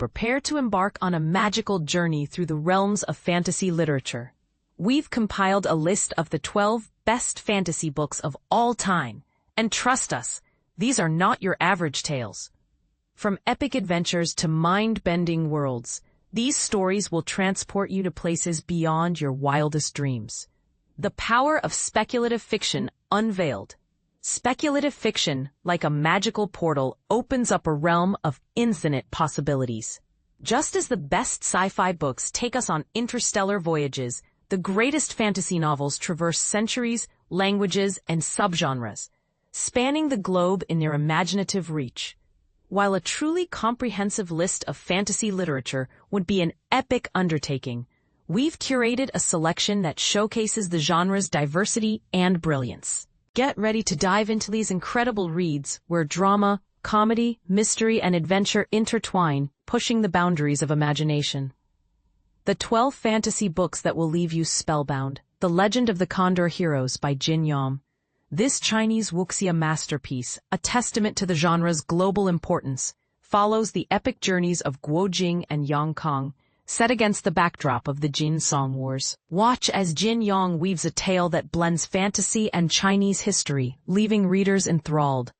Prepare to embark on a magical journey through the realms of fantasy literature. We've compiled a list of the 12 best fantasy books of all time, and trust us, these are not your average tales. From epic adventures to mind-bending worlds, these stories will transport you to places beyond your wildest dreams. The power of speculative fiction unveiled. Speculative fiction, like a magical portal, opens up a realm of infinite possibilities. Just as the best sci-fi books take us on interstellar voyages, the greatest fantasy novels traverse centuries, languages, and subgenres, spanning the globe in their imaginative reach. While a truly comprehensive list of fantasy literature would be an epic undertaking, we've curated a selection that showcases the genre's diversity and brilliance. Get ready to dive into these incredible reads where drama, comedy, mystery, and adventure intertwine, pushing the boundaries of imagination. The 12 fantasy books that will leave you spellbound. The Legend of the Condor Heroes by Jin Yong. This Chinese wuxia masterpiece, a testament to the genre's global importance, follows the epic journeys of Guo Jing and Yang Kong, set against the backdrop of the Jin Song Wars. Watch as Jin Yong weaves a tale that blends fantasy and Chinese history, leaving readers enthralled.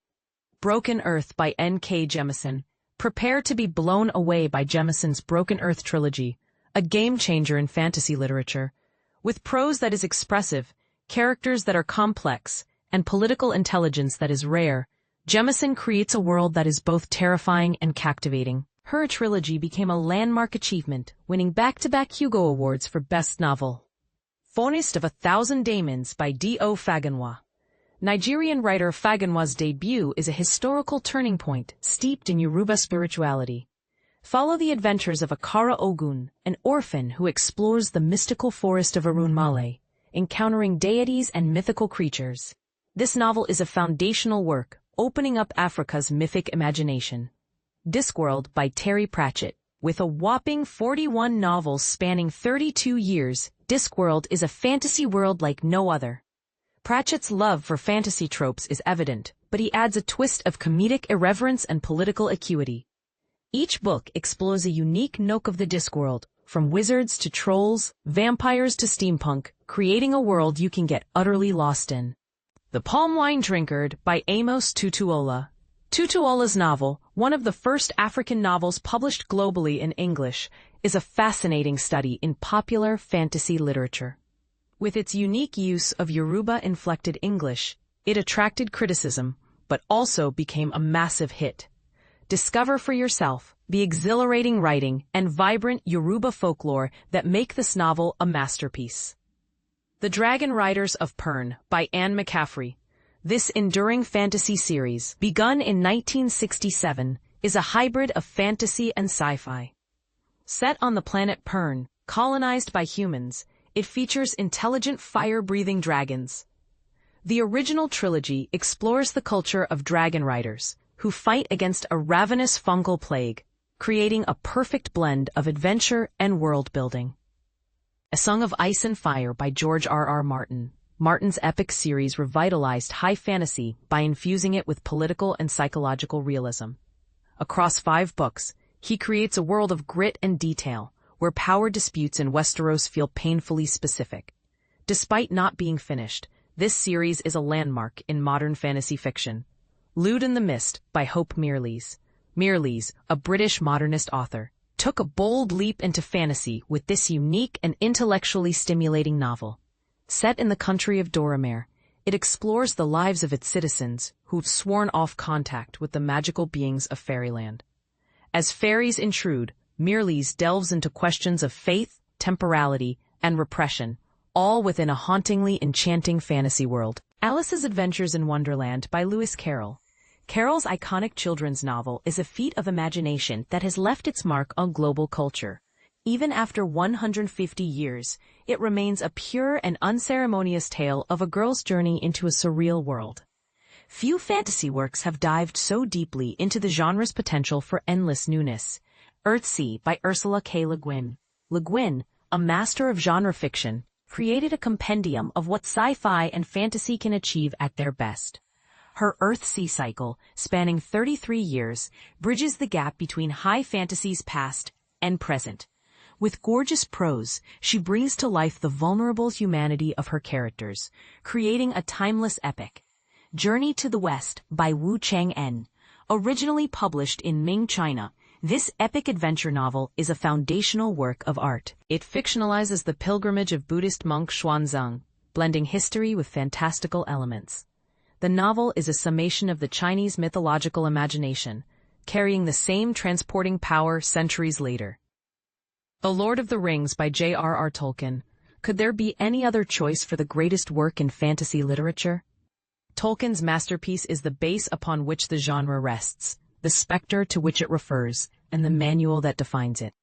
Broken Earth by N.K. Jemisin. Prepare to be blown away by Jemison's Broken Earth trilogy, a game-changer in fantasy literature. With prose that is expressive, characters that are complex, and political intelligence that is rare, Jemisin creates a world that is both terrifying and captivating. Her trilogy became a landmark achievement, winning back-to-back Hugo Awards for Best Novel. Faunist of 1,000 Daemons by D.O. Fagunwa. Nigerian writer Fagunwa's debut is a historical turning point steeped in Yoruba spirituality. Follow the adventures of Akara Ogun, an orphan who explores the mystical forest of Arunmale, encountering deities and mythical creatures. This novel is a foundational work, opening up Africa's mythic imagination. Discworld by Terry Pratchett. With a whopping 41 novels spanning 32 years, Discworld is a fantasy world like no other. Pratchett's love for fantasy tropes is evident, but he adds a twist of comedic irreverence and political acuity. Each book explores a unique nook of the Discworld, from wizards to trolls, vampires to steampunk, creating a world you can get utterly lost in. The Palm Wine Drinkard by Amos Tutuola. Tutuola's novel, one of the first African novels published globally in English, is a fascinating study in popular fantasy literature. With its unique use of Yoruba-inflected English, it attracted criticism, but also became a massive hit. Discover for yourself the exhilarating writing and vibrant Yoruba folklore that make this novel a masterpiece. The Dragon Riders of Pern by Anne McCaffrey. This enduring fantasy series, begun in 1967, is a hybrid of fantasy and sci-fi. Set on the planet Pern, colonized by humans, it features intelligent fire-breathing dragons. The original trilogy explores the culture of dragon riders, who fight against a ravenous fungal plague, creating a perfect blend of adventure and world-building. A Song of Ice and Fire by George R.R. Martin. Martin's epic series revitalized high fantasy by infusing it with political and psychological realism. Across 5 books, he creates a world of grit and detail, where power disputes in Westeros feel painfully specific. Despite not being finished, this series is a landmark in modern fantasy fiction. Lud-in-the-Mist by Hope Mirrlees. Mirrlees, a British modernist author, took a bold leap into fantasy with this unique and intellectually stimulating novel. Set in the country of Doramere, it explores the lives of its citizens who've sworn off contact with the magical beings of fairyland. As fairies intrude, Mirrlees delves into questions of faith, temporality, and repression, all within a hauntingly enchanting fantasy world. Alice's Adventures in Wonderland by Lewis Carroll. Carroll's iconic children's novel is a feat of imagination that has left its mark on global culture. Even after 150 years, it remains a pure and unceremonious tale of a girl's journey into a surreal world. Few fantasy works have dived so deeply into the genre's potential for endless newness. Earthsea by Ursula K. Le Guin. Le Guin, a master of genre fiction, created a compendium of what sci-fi and fantasy can achieve at their best. Her Earth-Sea cycle, spanning 33 years, bridges the gap between high fantasy's past and present. With gorgeous prose, she brings to life the vulnerable humanity of her characters, creating a timeless epic. Journey to the West by Wu Chang'en. Originally published in Ming, China, this epic adventure novel is a foundational work of art. It fictionalizes the pilgrimage of Buddhist monk Xuanzang, blending history with fantastical elements. The novel is a summation of the Chinese mythological imagination, carrying the same transporting power centuries later. The Lord of the Rings by J.R.R. Tolkien. Could there be any other choice for the greatest work in fantasy literature? Tolkien's masterpiece is the base upon which the genre rests, the specter to which it refers, and the manual that defines it.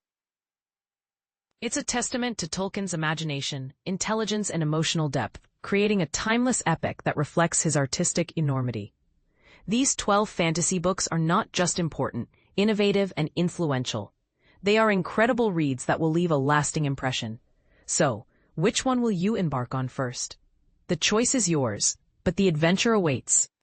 It's a testament to Tolkien's imagination, intelligence, and emotional depth, creating a timeless epic that reflects his artistic enormity. These 12 fantasy books are not just important, innovative, and influential. They are incredible reads that will leave a lasting impression. So, which one will you embark on first? The choice is yours, but the adventure awaits.